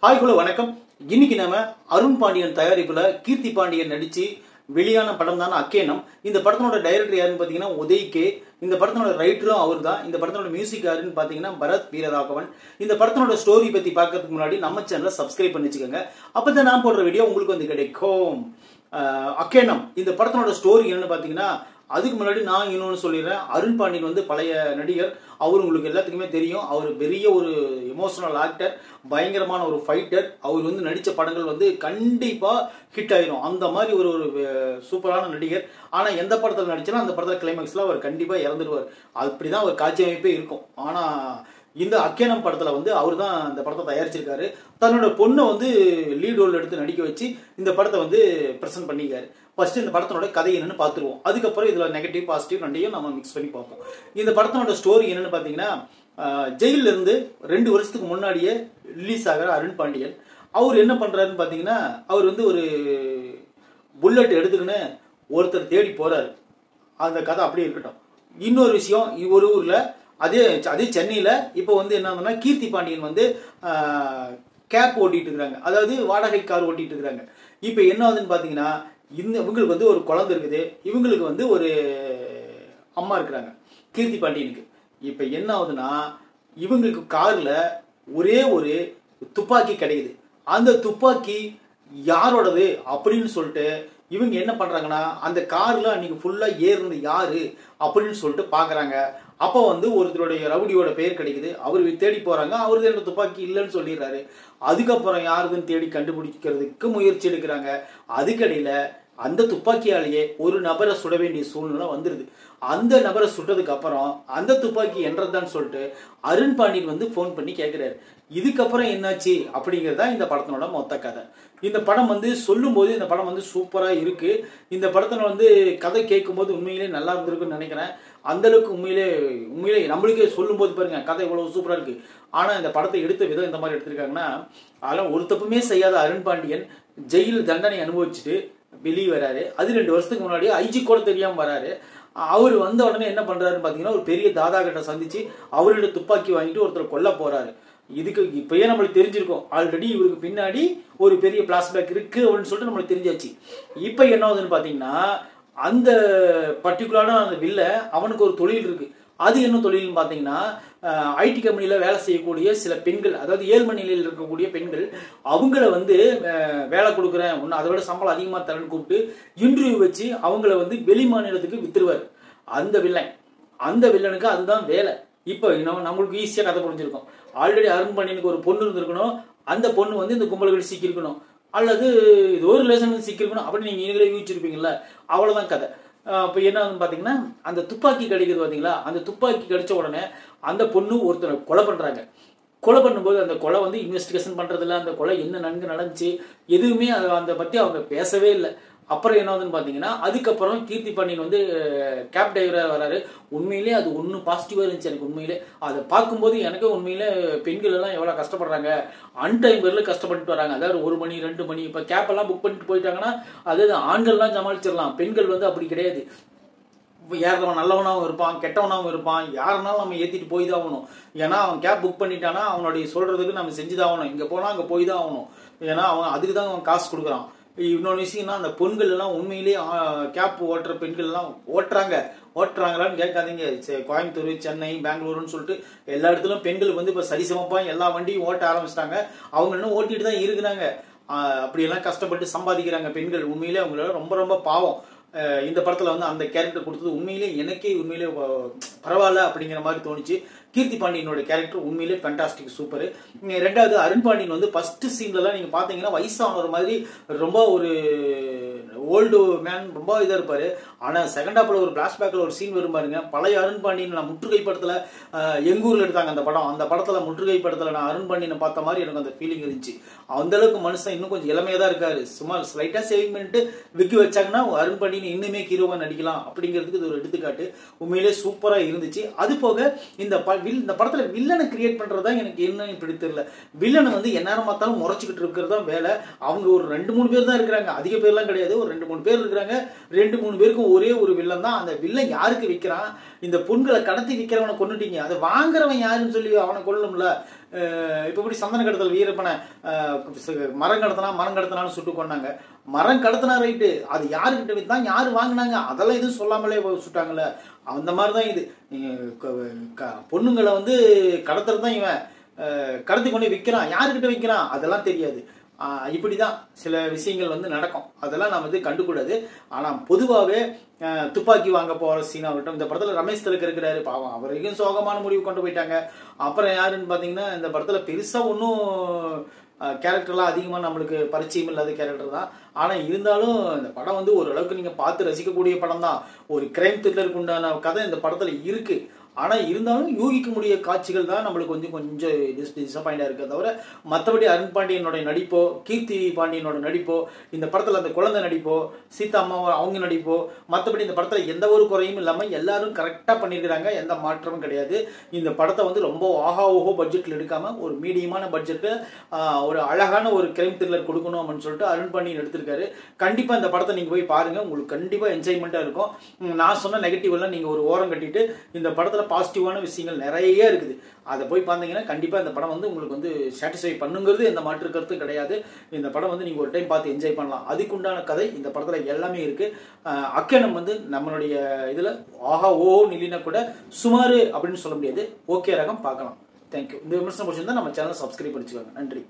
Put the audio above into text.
Hi குல வணக்கம். இன்னைக்கு நாம அருண் பாண்டியன் தயாரிப்புல கீர்த்தி பாண்டியன் நடிச்சு வெளியான படம் தான் அக்கேனம். இந்த படத்தோட டைரக்டர் யாருன்னு பாத்தீங்கன்னா உதய் கே. இந்த படத்தோட ரைட்டரும் அவர் தான். இந்த படத்தோட மியூசிக் யாருன்னு பாத்தீங்கன்னா பரத் வீரராகவன். இந்த படத்தோட ஸ்டோரி பத்தி பார்க்கறதுக்கு முன்னாடி நம்ம சேனலை சப்ஸ்கிரைப் பண்ணி வச்சுக்கோங்க. அப்பதான் நான் போடுற வீடியோ உங்களுக்கு வந்து கிடைக்கும். அக்கேனம் இந்த படத்தோட ஸ்டோரி என்னன்னு பாத்தீங்கன்னா, அதுக்கு முன்னாடி நான் இன்னொன்னு சொல்லிடுறேன். அருண் பாண்டியன் வந்து பழைய நடிகர். அவர் உங்களுக்கு எல்லாத்துக்குமே தெரியும். அவர் பெரிய ஒரு எமோஷனல் ஆக்டர், பயங்கரமான ஒரு ஃபைட்டர். அவர் வந்து நடித்த படங்கள் வந்து கண்டிப்பா ஹிட் ஆயிரும். அந்த மாதிரி ஒரு சூப்பரான நடிகர். ஆனா எந்த படத்தில் நடிச்சாலும் அந்த படத்தில் கிளைமேக்ஸ்ல அவர் கண்டிப்பா இறந்துடுவார். அப்படிதான் அவர் காட்சி அமைப்பே இருக்கும். ஆனா இந்த அக்கேனம் படத்துல வந்து அவர் தான் இந்த படத்தை தயாரிச்சிருக்காரு. தன்னோட பொண்ணை வந்து லீட் ரோல் எடுத்து நடிக்க வச்சு இந்த படத்தை வந்து பிரசன்ட் பண்ணிக்காரு. ஃபர்ஸ்ட் இந்த படத்தோட கதை என்னன்னு பார்த்துருவோம். அதுக்கப்புறம் இதுல நெகட்டிவ் பாசிட்டிவ் ரெண்டையும் நம்ம மிக்ஸ் பண்ணி பார்ப்போம். இந்த படத்தோட ஸ்டோரி என்னன்னு பாத்தீங்கன்னா, ஜெயில இருந்து 2 வருஷத்துக்கு முன்னாடியே ரிலீஸ் ஆகிற அருண் பாண்டியன் அவர் என்ன பண்றாருன்னு பாத்தீங்கன்னா, அவர் வந்து ஒரு புல்லட் எடுத்துக்கின்னு ஒருத்தர் தேடி போறாரு. அந்த கதை அப்படியே இருக்கட்டும். இன்னொரு விஷயம், ஒரு ஊர்ல அதே சென்னையில இப்போ வந்து என்னன்னா, கீர்த்தி பாண்டியன் வந்து கேப் ஓட்டிட்டு இருக்காங்க. அதாவது வாடகை கார் ஓட்டிட்டு இருக்காங்க. இப்போ என்ன ஆகுதுன்னு பாத்தீங்கன்னா, இவங்களுக்கு வந்து ஒரு குழந்தை இருக்குது. இவங்களுக்கு வந்து ஒரு அம்மா இருக்கிறாங்க கீர்த்தி பாண்டியனுக்கு. இப்போ என்ன ஆகுதுன்னா, இவங்களுக்கு கார்ல ஒரே ஒரு துப்பாக்கி கிடைக்குது. அந்த துப்பாக்கி யாரோடது அப்படின்னு சொல்லிட்டு இவங்க என்ன பண்றாங்கன்னா, அந்த கார்ல அன்னைக்கு ஃபுல்லா ஏறுனது யாரு அப்படின்னு சொல்லிட்டு பாக்குறாங்க. அப்போ வந்து ஒருத்தருடைய ரவுடியோட பெயர் கிடைக்குது. அவரு தேடி போறாங்க. அவரு என்ன துப்பாக்கி இல்லைன்னு சொல்லிடுறாரு. அதுக்கப்புறம் யாருதுன்னு தேடி கண்டுபிடிக்கிறதுக்கு முயற்சி எடுக்கிறாங்க. அதுக்கடையில அந்த துப்பாக்கியாலேயே ஒரு நபரை சுட வேண்டிய சூழ்நிலை வந்துருது. அந்த நபரை சுட்டதுக்கு அப்புறம் அந்த துப்பாக்கி என்றதான்னு சொல்லிட்டு அருண் பாண்டியன் வந்து போன் பண்ணி கேட்கிறாரு. இதுக்கப்புறம் என்னாச்சு அப்படிங்கறதா இந்த படத்தினோட மொத்த கதை. இந்த படம் வந்து சொல்லும் போது இந்த படம் வந்து சூப்பரா இருக்கு. இந்த படத்துல வந்து கதை கேட்கும் போது உண்மையிலே நல்லா இருந்திருக்குன்னு நினைக்கிறேன். அந்த அளவுக்கு உண்மையிலே நம்மளுக்கே சொல்லும் போது பாருங்க கதை இவ்வளவு சூப்பரா இருக்கு. ஆனா இந்த படத்தை எடுத்த விதம் இந்த மாதிரி எடுத்திருக்காங்கன்னா, அதெல்லாம் ஒரு தப்புமே செய்யாத அருண் பாண்டியன் ஜெயில் தண்டனை அனுபவிச்சுட்டு வெளியே வராரு. அது 2 வருஷத்துக்கு முன்னாடி ஐஜி கூட தெரியாம வராரு. அவர் வந்த உடனே என்ன பண்றாருன்னு பாத்தீங்கன்னா, ஒரு பெரிய தாதா கிட்ட சந்திச்சு அவரோட துப்பாக்கி வாங்கிட்டு ஒருத்தர் கொல்ல போறாரு. இதுக்கு இப்பயே நம்மளுக்கு தெரிஞ்சிருக்கும். ஆல்ரெடி இவருக்கு பின்னாடி ஒரு பெரிய பிளாஷ்பேக் இருக்கு அப்படின்னு சொல்லிட்டு நம்மளுக்கு தெரிஞ்சாச்சு. இப்ப என்ன ஆகுதுன்னு பாத்தீங்கன்னா, அந்த பர்டிகுலரான அந்த வில்ல அவனுக்கு ஒரு தொழில் இருக்கு. அது என்ன தொழில்னு பாத்தீங்கன்னா, ஐடி கம்பெனில வேலை செய்யக்கூடிய சில பெண்கள், அதாவது ஏழ்மை நிலையில் இருக்கக்கூடிய பெண்கள், அவங்கள வந்து வேலை கொடுக்குறேன், அதை விட சம்பளம் அதிகமா தரேன்னு கூப்பிட்டு இன்டர்வியூ வச்சு அவங்கள வந்து வெளி மாநிலத்துக்கு வித்துருவாரு அந்த வில்லன். அந்த வில்லனுக்கு அதுதான் வேலை. இப்போ நம்மளுக்கு ஈஸியா கதை புரிஞ்சிருக்கும். ஆல்ரெடி அருண் பாண்டியனுக்கு ஒரு பொண்ணு இருந்திருக்கணும். அந்த பொண்ணு வந்து இந்த கும்பல்கள் சிக்கிருக்கணும், அல்லது இது ஒரு ரிலேஷன் சிக்கிருக்கணும் அப்படின்னு நீங்க நீங்களே யூகிச்சிருப்பீங்கல்ல. அவ்வளவுதான் கதை. இப்போ என்ன பாத்தீங்கன்னா, அந்த துப்பாக்கி கிடைக்குது பாத்தீங்களா, அந்த துப்பாக்கி கிடைச்ச உடனே அந்த பொண்ணு ஒருத்தரை கொலை பண்றாங்க. கொலை பண்ணும்போது அந்த கொலை வந்து இன்வெஸ்டிகேஷன் பண்றதில்ல. அந்த கொலை என்ன நன்கு நடந்துச்சு எதுவுமே அதை பத்தி அவங்க பேசவே இல்லை. அப்புறம் என்ன ஆகுதுன்னு பாத்தீங்கன்னா, அதுக்கப்புறம் கீர்த்தி பாண்டியன் வந்து கேப் டிரைவரா வராரு. உண்மையிலே அது ஒன்னும் பாசிட்டிவா இருந்துச்சு எனக்கு. உண்மையிலே அதை பார்க்கும்போது எனக்கு உண்மையிலே பெண்கள் எல்லாம் எவ்வளவு கஷ்டப்படுறாங்க, அன்டைம் பேர்ல கஷ்டப்பட்டு வராங்க. அதாவது 1 மணி 2 மணி இப்ப கேப் எல்லாம் புக் பண்ணிட்டு போயிட்டாங்கன்னா, அதாவது ஆண்கள்லாம் சமாளிச்சிடலாம். பெண்கள் வந்து அப்படி கிடையாது. யாரவன் நல்லவனாவும் இருப்பான், கெட்டவனாவும் இருப்பான். யாருனாலும் நம்ம ஏத்திட்டு போய் தான் ஆகணும். ஏன்னா அவன் கேப் புக் பண்ணிட்டானா அவனுடைய சொல்றதுக்கு நம்ம செஞ்சுதான் ஆகணும். இங்க போனா அங்க போய் தான் ஆகணும். ஏன்னா அவன் அதுக்கு தான் அவன் காசு கொடுக்குறான். இன்னொரு விஷயம்னா, அந்த பெண்கள் எல்லாம் உண்மையிலேயே கேப் ஓட்டுற பெண்கள் எல்லாம் ஓட்டுறாங்களான்னு கேட்காதீங்க. கோயம்புத்தூர், சென்னை, பெங்களூருன்னு சொல்லிட்டு எல்லா இடத்துலயும் பெண்கள் வந்து இப்ப சரிசமப்பா எல்லா வண்டியும் ஓட்ட ஆரம்பிச்சிட்டாங்க. அவங்க இன்னும் ஓட்டிட்டு தான் இருக்கிறாங்க. அப்படியெல்லாம் கஷ்டப்பட்டு சம்பாதிக்கிறாங்க பெண்கள். உண்மையிலே அவங்கள ரொம்ப ரொம்ப பாவம். இந்த படத்துல வந்து அந்த கேரக்டர் கொடுத்தது உண்மையிலே எனக்கே உண்மையிலே பரவாயில்ல அப்படிங்கிற மாதிரி தோணுச்சு. கீர்த்தி பாண்டியனோட கேரக்டர் உண்மையிலே ஃபேண்டாஸ்டிக் சூப்பர். ரெண்டாவது அருண் பாண்டியன் வந்து ஃபர்ஸ்ட் சீன்ல நீங்க பாத்தீங்கன்னா வயசான ஒரு மாதிரி ரொம்ப ஒரு ஓல்டு மேன் ரொம்ப இதா இருப்பாரு. ஆனா செகண்ட் ஹாப்ல ஒரு பிளாஷ்பேக்ல ஒரு சீன் வரும் பாருங்க. பழைய அருண் பாண்டியன் நான் முற்றுகை படத்துல எங்க ஊர்ல எடுத்தாங்க அந்த படம். அந்த படத்துல முற்றுகை படத்துல நான் அருண் பாண்டியனை பார்த்த மாதிரி எனக்கு அந்த ஃபீலிங் இருந்துச்சு. அந்த அளவுக்கு மனுஷன் இன்னும் கொஞ்சம் இளமையா தான் இருக்காரு. சும்மா ஸ்லைட்டா சேவிங் பண்ணிட்டு விக்கி வச்சாங்கன்னா அருண் பாண்டியன் இன்னுமே ஹீரோவா நடிக்கலாம் அப்படிங்கிறதுக்கு இது ஒரு எடுத்துக்காட்டு. உண்மையிலே சூப்பரா இருந்துச்சு. அது போக இந்த படத்துல வில்லனை கிரியேட் பண்றதா எனக்கு என்ன இப்படி தெரியல. வில்லனை வந்து எந்நேரம் பார்த்தாலும் முறைச்சுக்கிட்டு இருக்கிறது தான் வேலை. அவங்க ஒரு 2-3 பேர் தான் இருக்கிறாங்க, அதிக பேர்லாம் கிடையாது. ஒரு 2-3 பேர் இருக்கிறாங்க. 2-3 பேருக்கும் ஒரே ஒரு வில்லன் தான். அந்த வில்லன் யாருக்கு வைக்கிறான், இந்த பொண்களை கடத்தி விற்கிறவனை கொண்டுட்டீங்க, அதை வாங்குறவன் யாருன்னு சொல்லி அவனை கொல்லணும்ல. இப்போ இப்படி சந்தன கடத்தல் வீரப்பனை மரம் கடத்தினான்னு சுட்டு கொண்டாங்க. மரம் கடத்தினா ரைட்டு, அது யாருக்கிட்ட வித்தா யாரு வாங்கினாங்க அதெல்லாம் எதுவும் சொல்லாமலே சுட்டாங்கல்ல. அந்த மாதிரி தான் இது. பொண்ணுங்களை வந்து கடத்துறது தான் இவன், கடத்தி கொண்டு விற்கிறான், யாருக்கிட்ட விற்கிறான் அதெல்லாம் தெரியாது. இப்படிதான் சில விஷயங்கள் வந்து நடக்கும், அதெல்லாம் நம்ம வந்து கண்டுக்கூடாது. ஆனா பொதுவாகவே துப்பாக்கி வாங்க போற சீனாகட்டும், இந்த படத்துல ரமேஷ் திலக் இருக்கிறாரு, பாவம் அவரையும் சோகமான முடிவு கொண்டு போயிட்டாங்க. அப்புறம் யாருன்னு பாத்தீங்கன்னா இந்த படத்துல பெருசா ஒன்றும் கேரக்டர்லாம் அதிகமாக நம்மளுக்கு பரிச்சயம் இல்லாத கேரக்டர் தான். ஆனால் இருந்தாலும் இந்த படம் வந்து ஓரளவுக்கு நீங்கள் பார்த்து ரசிக்கக்கூடிய படம் தான். ஒரு கிரைம் த்ரில்லருக்கு உண்டான கதை இந்த படத்தில் இருக்கு. ஆனால் இருந்தாலும் யூகிக்க முடிய காட்சிகள் தான் நம்மளுக்கு கொஞ்சம் டிசப்பாயிண்டாக இருக்குது. தவிர மற்றபடி அருண் பாண்டியனோட நடிப்போ, கீர்த்தி பாண்டியனோட நடிப்போ, இந்த படத்தில் அந்த குழந்தை நடிப்போ, சீதா அம்மா அவங்க நடிப்போ, மற்றபடி இந்த படத்தில் எந்த ஒரு குறையும் இல்லாமல் எல்லாரும் கரெக்டாக பண்ணியிருக்கிறாங்க, எந்த மாற்றமும் கிடையாது. இந்த படத்தை வந்து ரொம்ப ஓஹோ பட்ஜெட்டில் எடுக்காமல் ஒரு மீடியமான பட்ஜெட்டு, ஒரு அழகான ஒரு கிரைம் த்ரில்லர் கொடுக்கணும் அப்படின்னு சொல்லிட்டு அருண் பாண்டியன் எடுத்திருக்காரு. கண்டிப்பாக இந்த படத்தை நீங்கள் போய் பாருங்கள், உங்களுக்கு கண்டிப்பாக என்ஜாய்மெண்ட்டாக இருக்கும். நான் சொன்ன நெகட்டிவ் எல்லாம் நீங்கள் ஒரு ஓரம் கட்டிட்டு இந்த படத்தில் பாசிட்டிவான விஷயங்கள் நிறைய இருக்குது, அதை போய் பார்த்தீங்கன்னா கண்டிப்பாக இந்த படம் வந்து உங்களுக்கு வந்து சாட்டிஸ்ஃபை பண்ணுங்கிறது எந்த மாற்று கருத்தும் கிடையாது. இந்த படம் வந்து நீங்கள் ஒரு டைம் பார்த்து என்ஜாய் பண்ணலாம். அதுக்குண்டான கதை இந்த படத்தில் எல்லாமே இருக்குது. அக்கேனம் வந்து நம்மளுடைய இதில் ஆஹா ஓ நிலினா கூட சுமார் அப்படின்னு சொல்ல முடியாது, ஓகே ரகம் பார்க்கலாம். தேங்க்யூ. இந்த விமர்சனம் பிடிச்சிருந்தா நம்ம சேனலை சப்ஸ்கிரைப் பண்ணிச்சுக்கோங்க. நன்றி.